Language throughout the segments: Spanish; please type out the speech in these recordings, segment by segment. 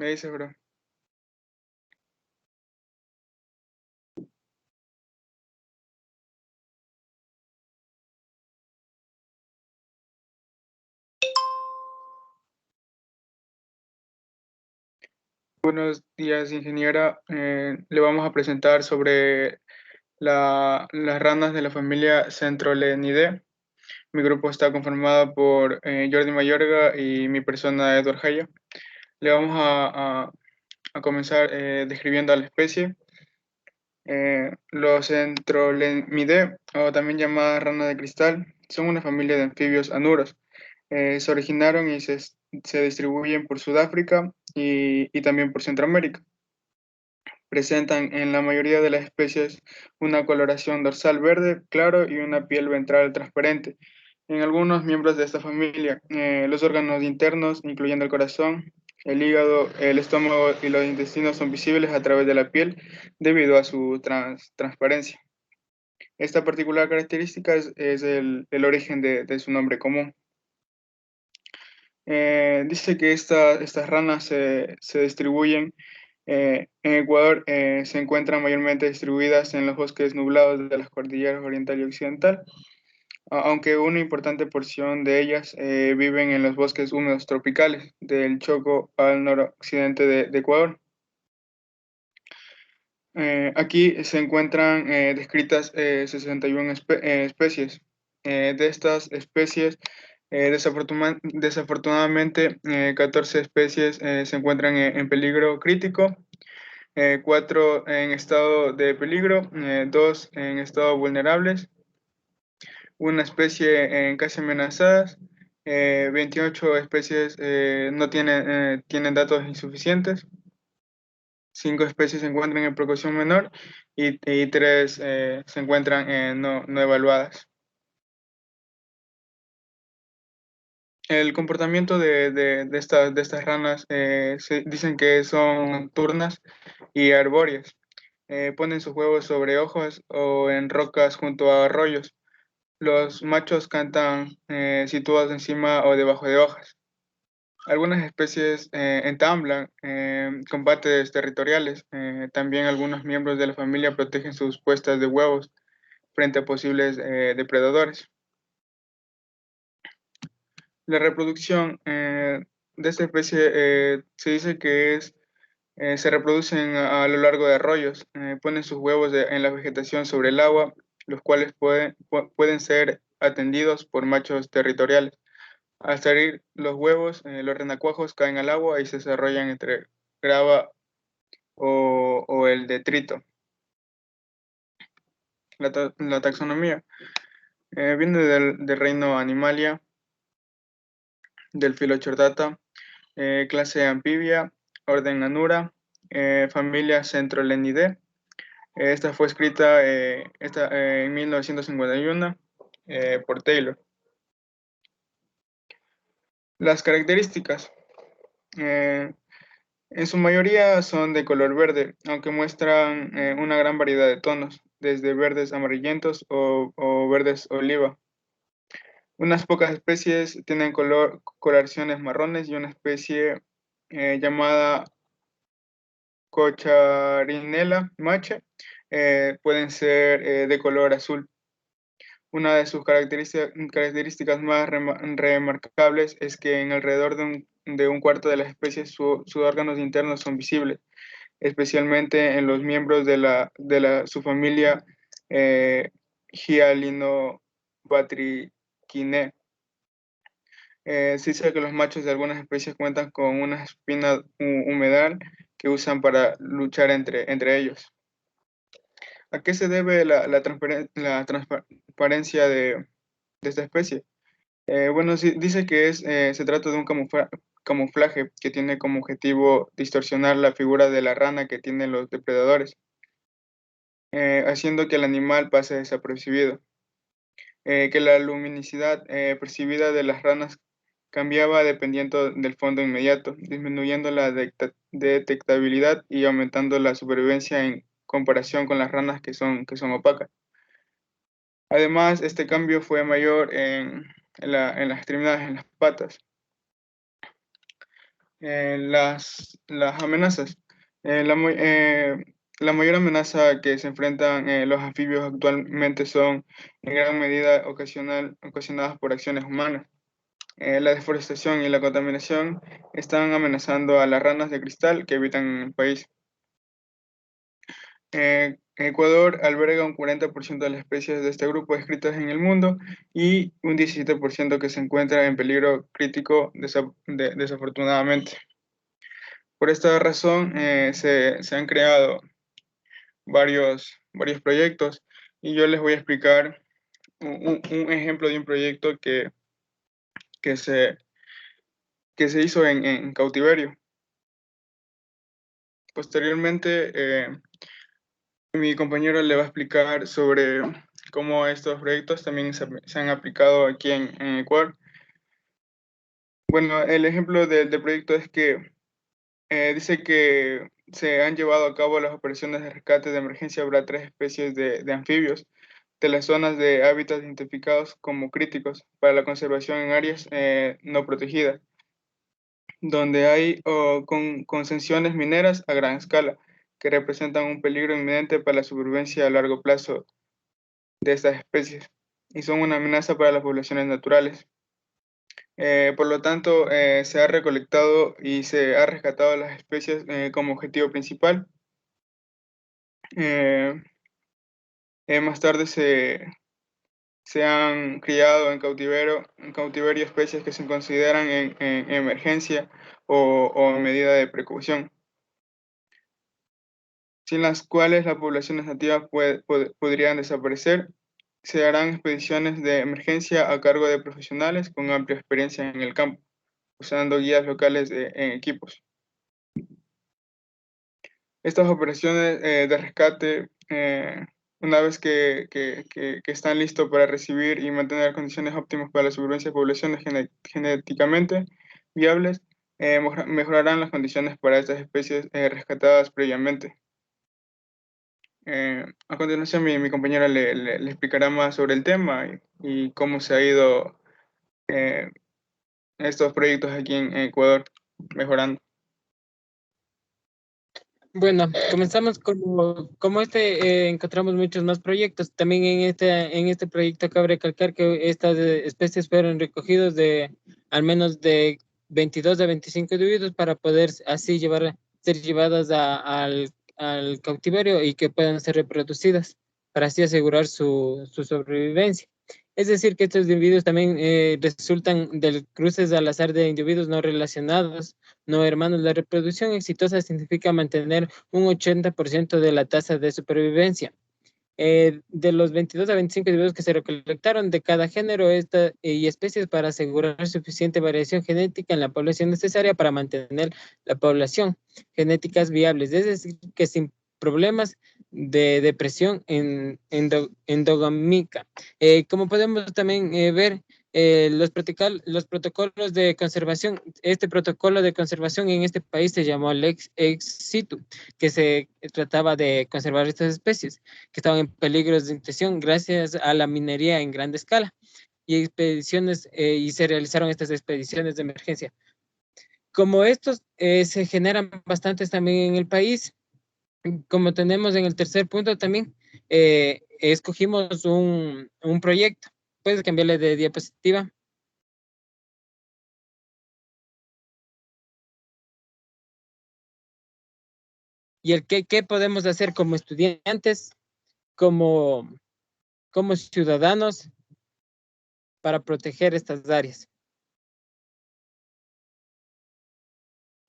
Me dice, bro. Buenos días, ingeniera. Le vamos a presentar sobre las ranas de la familia Centrolenidae. Mi grupo está conformado por Jordi Mayorga y mi persona, Edward Jaya. Le vamos a comenzar describiendo a la especie. Los Centrolenidae, o también llamadas rana de cristal, son una familia de anfibios anuros. Se originaron y se distribuyen por Sudáfrica y también por Centroamérica. Presentan en la mayoría de las especies una coloración dorsal verde claro y una piel ventral transparente. En algunos miembros de esta familia, los órganos internos, incluyendo el corazón, el hígado, el estómago y los intestinos, son visibles a través de la piel debido a su transparencia. Esta particular característica es el origen de su nombre común. Dice que estas ranas se distribuyen en Ecuador, se encuentran mayormente distribuidas en los bosques nublados de las cordilleras oriental y occidental, aunque una importante porción de ellas viven en los bosques húmedos tropicales del Choco al noroccidente de Ecuador. Aquí se encuentran descritas 61 especies. De estas especies, desafortunadamente, 14 especies se encuentran en peligro crítico, 4 en estado de peligro, 2 en estado vulnerables, una especie en casi amenazadas, 28 especies no tienen datos insuficientes, 5 especies se encuentran en precaución menor y 3 se encuentran no evaluadas. El comportamiento de estas ranas dicen que son nocturnas y arbóreas. Ponen sus huevos sobre hojas o en rocas junto a arroyos. Los machos cantan situados encima o debajo de hojas. Algunas especies entablan combates territoriales. También algunos miembros de la familia protegen sus puestas de huevos frente a posibles depredadores. La reproducción de esta especie se dice que se reproducen a lo largo de arroyos. Ponen sus huevos en la vegetación sobre el agua, los cuales pueden ser atendidos por machos territoriales. Al salir los huevos, los renacuajos caen al agua y se desarrollan entre grava o el detrito. La taxonomía viene del reino Animalia, del filo Chordata, clase Amphibia, orden Anura, familia Centrolenidae. Esta fue escrita en 1951 por Taylor. Las características. eh, En su mayoría son de color verde, aunque muestran una gran variedad de tonos, desde verdes amarillentos o verdes oliva. Unas pocas especies tienen coloraciones marrones y una especie llamada Cocharinella mache pueden ser de color azul. Una de sus características más remarcables es que en alrededor de un cuarto de las especies sus órganos internos son visibles, especialmente en los miembros de la subfamilia Hyalinobatrachinae. Se dice que los machos de algunas especies cuentan con una espina humedal que usan para luchar entre ellos. ¿A qué se debe la transparencia de esta especie? Bueno, sí, dice que se trata de un camuflaje que tiene como objetivo distorsionar la figura de la rana que tienen los depredadores, haciendo que el animal pase desapercibido. Que la luminosidad percibida de las ranas cambiaba dependiendo del fondo inmediato, disminuyendo la detectabilidad y aumentando la supervivencia en comparación con las ranas que son opacas. Además, este cambio fue mayor en las extremidades, en las patas. las amenazas. Eh, la, mu- eh, la mayor amenaza que se enfrentan los anfibios actualmente son en gran medida ocasionadas por acciones humanas. La deforestación y la contaminación están amenazando a las ranas de cristal que habitan en el país. Ecuador alberga un 40% de las especies de este grupo descritas en el mundo y un 17% que se encuentra en peligro crítico desafortunadamente. Por esta razón se han creado varios proyectos y yo les voy a explicar un ejemplo de un proyecto que se, que se hizo en cautiverio. Posteriormente, mi compañero le va a explicar sobre cómo estos proyectos también se han aplicado aquí en Ecuador. Bueno, el ejemplo del proyecto es que dice que se han llevado a cabo las operaciones de rescate de emergencia para 3 especies de anfibios de las zonas de hábitats identificados como críticos para la conservación en áreas no protegidas, donde hay concesiones mineras a gran escala que representan un peligro inminente para la supervivencia a largo plazo de estas especies y son una amenaza para las poblaciones naturales. Por lo tanto, se ha recolectado y se ha rescatado las especies como objetivo principal. Eh, Más tarde se han criado en cautiverio especies que se consideran en emergencia o en medida de precaución, sin las cuales las poblaciones nativas podrían desaparecer. Se harán expediciones de emergencia a cargo de profesionales con amplia experiencia en el campo, usando guías locales en equipos. Estas operaciones de rescate, una vez que están listos para recibir y mantener condiciones óptimas para la supervivencia de poblaciones genéticamente viables, mejorarán las condiciones para estas especies rescatadas previamente. A continuación, mi compañera le explicará más sobre el tema y cómo se ha ido eh, estos proyectos aquí en Ecuador mejorando. Bueno, comenzamos como encontramos muchos más proyectos. También en este proyecto cabe recalcar que estas especies fueron recogidos de al menos de 22 a 25 individuos para poder así ser llevadas al cautiverio y que puedan ser reproducidas para así asegurar su sobrevivencia. Es decir, que estos individuos también resultan del cruces al azar de individuos no relacionados, no hermanos. La reproducción exitosa significa mantener un 80% de la tasa de supervivencia. De los 22 a 25 individuos que se recolectaron de cada género y especies para asegurar suficiente variación genética en la población necesaria para mantener la población genéticas viables, es decir, que sin problemas de depresión endogámica. Como podemos también ver, los protocolos de conservación, este protocolo de conservación en este país se llamó el ex situ, que se trataba de conservar estas especies que estaban en peligros de extinción gracias a la minería en gran escala y se realizaron estas expediciones de emergencia. Como estos se generan bastantes también en el país, como tenemos en el tercer punto también, escogimos un proyecto. Puedes cambiarle de diapositiva. Y qué podemos hacer como estudiantes, como, como ciudadanos para proteger estas áreas.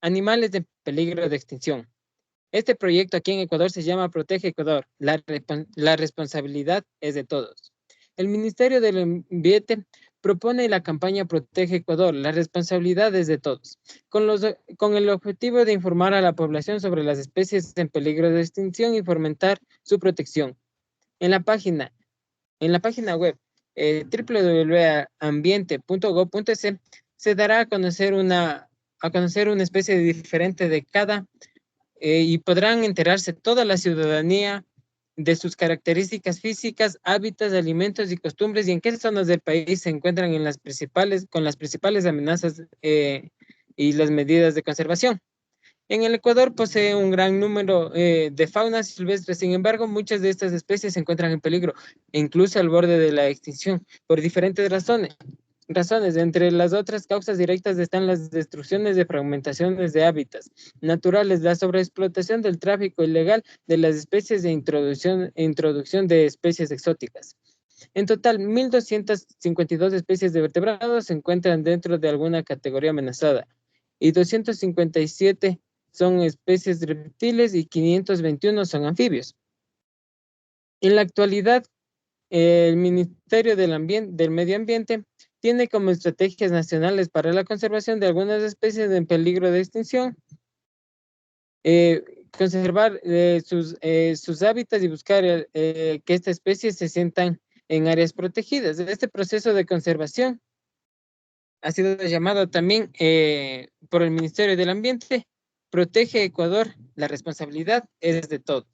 Animales de peligro de extinción. Este proyecto aquí en Ecuador se llama Protege Ecuador. La responsabilidad es de todos. El Ministerio del Ambiente propone la campaña Protege Ecuador. La responsabilidad es de todos, con el objetivo de informar a la población sobre las especies en peligro de extinción y fomentar su protección. En la página web www.ambiente.gov.es se dará a conocer una especie diferente de cada y podrán enterarse toda la ciudadanía de sus características físicas, hábitats, alimentos y costumbres y en qué zonas del país se encuentran con las principales amenazas y las medidas de conservación. En el Ecuador posee un gran número de fauna silvestre, sin embargo, muchas de estas especies se encuentran en peligro, e incluso al borde de la extinción, por diferentes razones. Entre las otras causas directas están las destrucciones de fragmentaciones de hábitats naturales, la sobreexplotación del tráfico ilegal de las especies de introducción de especies exóticas. En total, 1.252 especies de vertebrados se encuentran dentro de alguna categoría amenazada y 257 son especies de reptiles y 521 son anfibios. En la actualidad, el Ministerio del Medio Ambiente tiene como estrategias nacionales para la conservación de algunas especies en peligro de extinción, conservar sus hábitats y buscar que estas especies se sientan en áreas protegidas. Este proceso de conservación ha sido llamado también por el Ministerio del Ambiente, Protege Ecuador, la responsabilidad es de todos.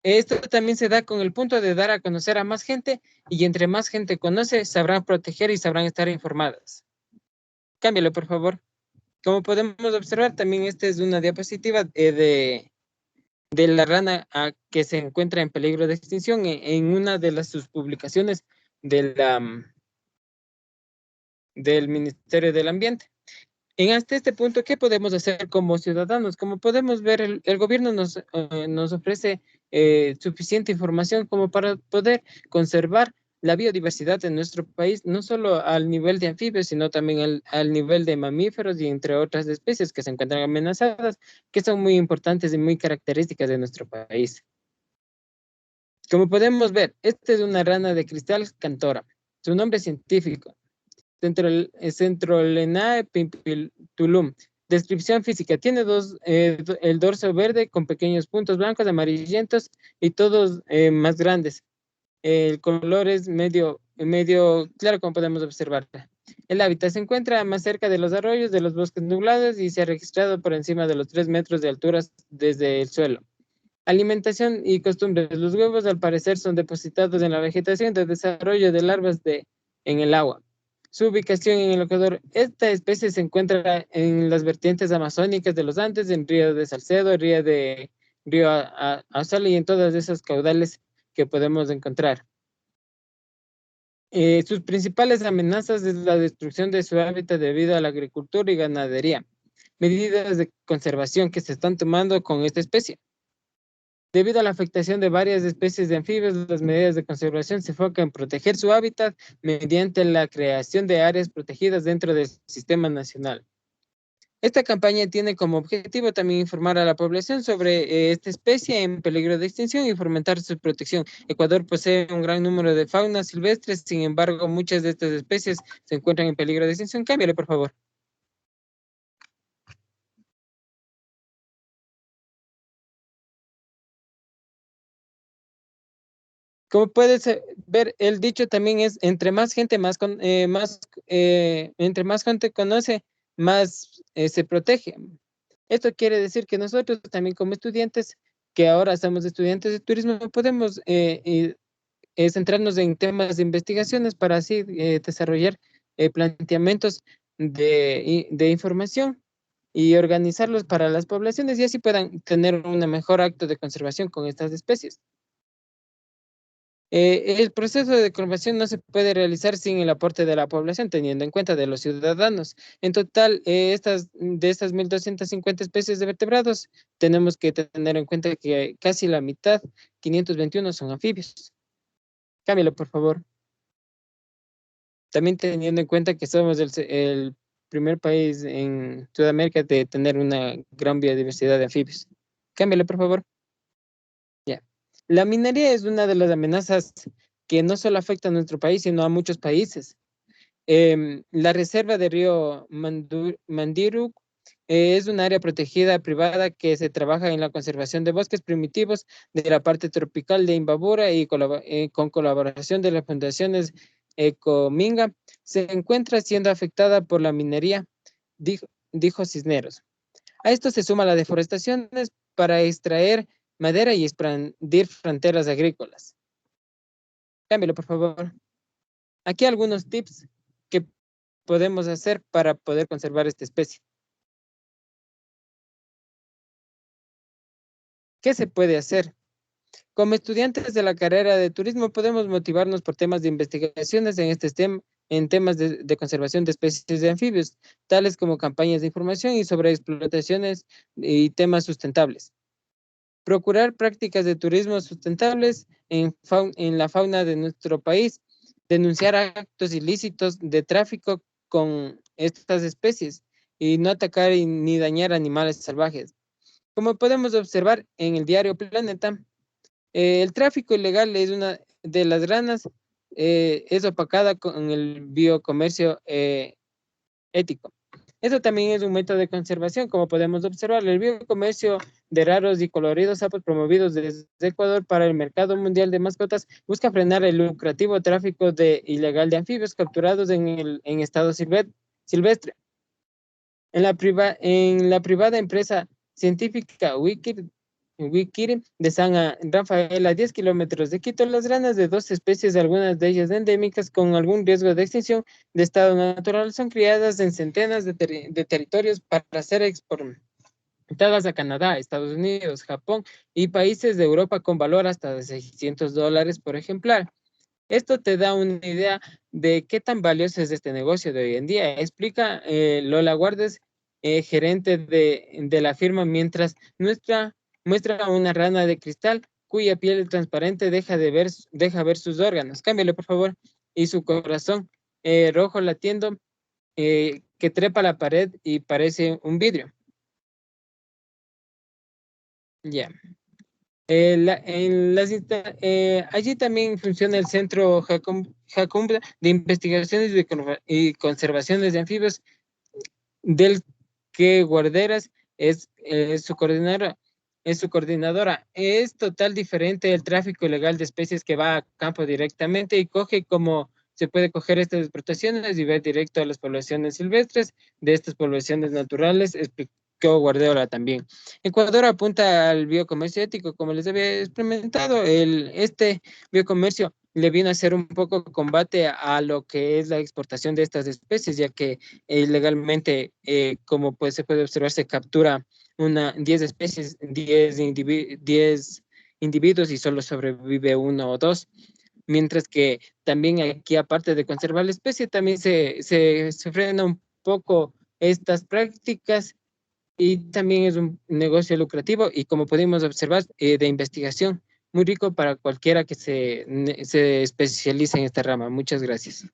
Esto también se da con el punto de dar a conocer a más gente y entre más gente conoce, sabrán proteger y sabrán estar informadas. Cámbialo, por favor. Como podemos observar, también esta es una diapositiva de la rana que se encuentra en peligro de extinción en una de sus publicaciones del Ministerio del Ambiente. Hasta este punto, ¿qué podemos hacer como ciudadanos? Como podemos ver, el gobierno nos ofrece suficiente información como para poder conservar la biodiversidad en nuestro país, no solo al nivel de anfibios, sino también al nivel de mamíferos y entre otras especies que se encuentran amenazadas, que son muy importantes y muy características de nuestro país. Como podemos ver, esta es una rana de cristal cantora. Su nombre científico, Centrolenae pimpiltulum. Descripción física. Tiene el dorso verde con pequeños puntos blancos, amarillentos y todos más grandes. El color es medio claro, como podemos observar. El hábitat se encuentra más cerca de los arroyos, de los bosques nublados y se ha registrado por encima de los 3 metros de altura desde el suelo. Alimentación y costumbres. Los huevos al parecer son depositados en la vegetación de desarrollo de larvas en el agua. Su ubicación en el Ecuador. Esta especie se encuentra en las vertientes amazónicas de los Andes, en Río de Salcedo, Río Azale y en todas esas caudales que podemos encontrar. Sus principales amenazas es la destrucción de su hábitat debido a la agricultura y ganadería. Medidas de conservación que se están tomando con esta especie. Debido a la afectación de varias especies de anfibios, las medidas de conservación se enfocan en proteger su hábitat mediante la creación de áreas protegidas dentro del sistema nacional. Esta campaña tiene como objetivo también informar a la población sobre esta especie en peligro de extinción y fomentar su protección. Ecuador posee un gran número de fauna silvestres, sin embargo, muchas de estas especies se encuentran en peligro de extinción. Cámbiale, por favor. Como puedes ver, el dicho también es, entre más gente, entre más gente conoce, más se protege. Esto quiere decir que nosotros también como estudiantes, que ahora somos estudiantes de turismo, podemos centrarnos en temas de investigaciones para así desarrollar planteamientos de información y organizarlos para las poblaciones y así puedan tener un mejor acto de conservación con estas especies. El proceso de conservación no se puede realizar sin el aporte de la población, teniendo en cuenta de los ciudadanos. En total, de estas 1.250 especies de vertebrados, tenemos que tener en cuenta que casi la mitad, 521, son anfibios. Cámbialo, por favor. También teniendo en cuenta que somos el primer país en Sudamérica de tener una gran biodiversidad de anfibios. Cámbialo, por favor. Ya. La minería es una de las amenazas que no solo afecta a nuestro país, sino a muchos países. La reserva de río Mandiru es un área protegida privada que se trabaja en la conservación de bosques primitivos de la parte tropical de Imbabura y con colaboración de las fundaciones Ecominga, se encuentra siendo afectada por la minería, dijo Cisneros. A esto se suma la deforestación para extraer madera y expandir fronteras agrícolas. Cámbialo, por favor. Aquí algunos tips que podemos hacer para poder conservar esta especie? ¿Qué se puede hacer? Como estudiantes de la carrera de turismo podemos motivarnos por temas de investigaciones en temas de conservación de especies de anfibios, tales como campañas de información y sobre explotaciones y temas sustentables. Procurar prácticas de turismo sustentables en la fauna de nuestro país, denunciar actos ilícitos de tráfico con estas especies y no atacar ni dañar animales salvajes. Como podemos observar en el diario Planeta, el tráfico ilegal es una de las ranas, es opacada con el biocomercio ético. Eso también es un método de conservación, como podemos observar. El biocomercio de raros y coloridos sapos promovidos desde Ecuador para el mercado mundial de mascotas busca frenar el lucrativo tráfico ilegal de anfibios capturados en estado silvestre. En la privada empresa científica Wikiri de San Rafael, a 10 kilómetros de Quito, las ranas de dos especies, algunas de ellas endémicas con algún riesgo de extinción de estado natural, son criadas en centenas de territorios para ser exportadas a Canadá, Estados Unidos, Japón y países de Europa con valor hasta de $600 por ejemplar. Esto te da una idea de qué tan valioso es este negocio de hoy en día. Explica Lola Guardes, gerente de la firma, mientras muestra una rana de cristal cuya piel transparente deja ver sus órganos. Cámbiale, por favor. Y su corazón rojo latiendo que trepa la pared y parece un vidrio. Ya. Allí también funciona el Centro Jacumba de Investigaciones y Conservaciones de Anfibios, del que Guarderas es su coordinadora. Es total diferente el tráfico ilegal de especies que va a campo directamente y coge como se puede coger estas explotaciones y ver directo a las poblaciones silvestres de estas poblaciones naturales, Guardiola también. Ecuador apunta al biocomercio ético, como les había experimentado. Este biocomercio le viene a hacer un poco combate a lo que es la exportación de estas especies, ya que ilegalmente, como pues se puede observar, se captura 10 especies, 10 individuos y solo sobrevive uno o dos. Mientras que también aquí, aparte de conservar la especie, también se frena un poco estas prácticas y también es un negocio lucrativo y como pudimos observar, de investigación muy rico para cualquiera que se especialice en esta rama. Muchas gracias.